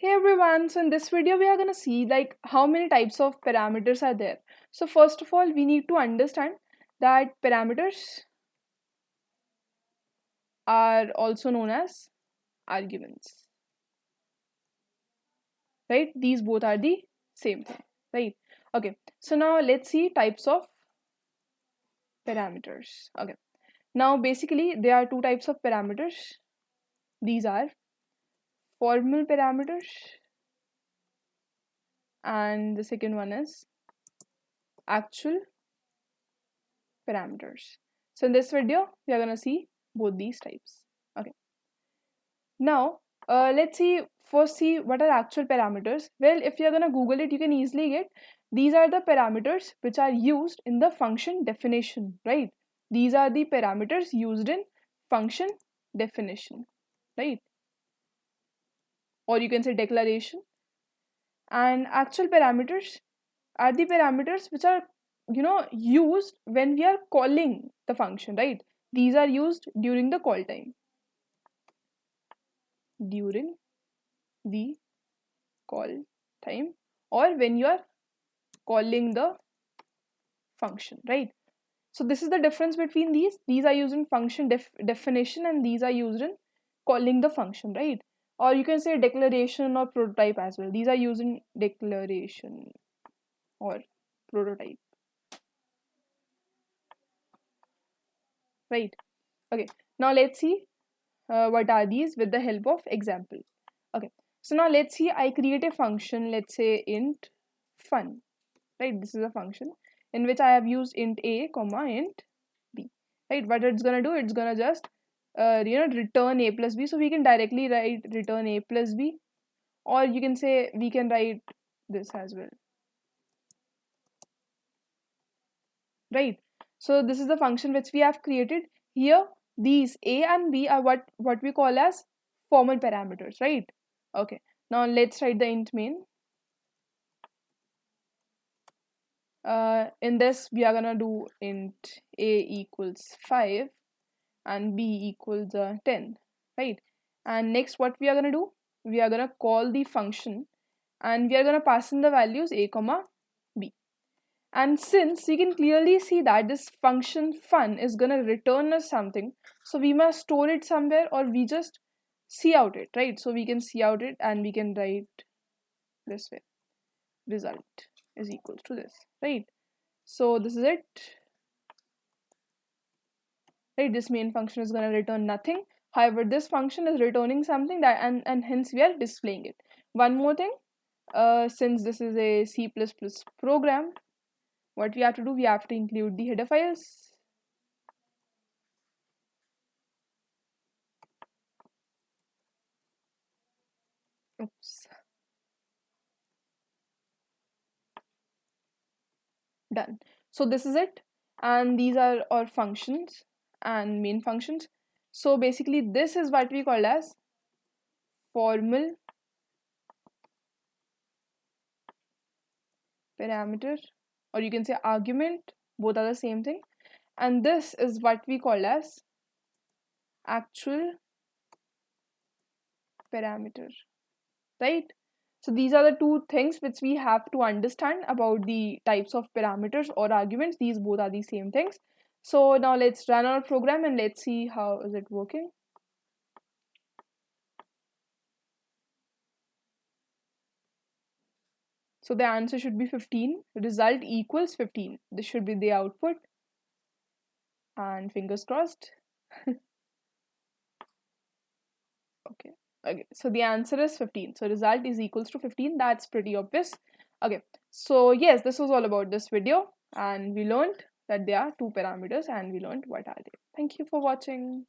Hey everyone, so in this video we are going to see like how many types of parameters are there. So first of all we need to understand that parameters are also known as arguments, right? These both are the same thing, right? Okay, so now let's see types of parameters. Okay, now basically there are two types of parameters. These are formal parameters and the second one is actual parameters. So in this video we are going to see both these types. Okay, now let's see what are actual parameters. Well, if you're going to google it, you can easily get these are the parameters which are used in the function definition, right? These are the parameters used in function definition, right? Or you can say declaration. And actual parameters are the parameters which are used when we are calling the function, right? These are used during the call time, during the call time, or when you are calling the function, right? So this is the difference between these are used in function definition and these are used in calling the function, right? Or you can say declaration or prototype as well. These are used in declaration or prototype, right? Okay, now let's see what are these with the help of example. Okay, so now let's see, I create a function, let's say int fun, right? This is a function in which I have used int a comma int b, right? What it's gonna do, it's gonna just return a plus b. So we can directly write return a plus b, or you can say we can write this as well, right? So this is the function which we have created here. These a and b are what we call as formal parameters, right? Okay, now let's write the int main. In this we are gonna do int a equals 5 and b equals 10, right? And next what we are gonna do, we are gonna call the function and we are gonna pass in the values a comma b. And since we can clearly see that this function fun is gonna return us something, so we must store it somewhere or we just see out it, right? So we can see out it and we can write this way, result is equals to this, right? So this is it, right? This main function is going to return nothing. However, this function is returning something that and hence we are displaying it. One more thing, since this is a C++ program, what we have to do, we have to include the header files. Oops. Done. So this is it, and these are our functions and main functions. So basically this is what we call as formal parameter, or you can say argument, both are the same thing. And this is what we call as actual parameter, right? So these are the two things which we have to understand about the types of parameters or arguments. These both are the same things. So now let's run our program and let's see how is it working. So the answer should be 15. Result equals 15. This should be the output. And fingers crossed. Okay. Okay. So the answer is 15. So result is equals to 15. That's pretty obvious. Okay. So yes, this was all about this video. And we learned that there are two parameters and we learned what are they. Thank you for watching.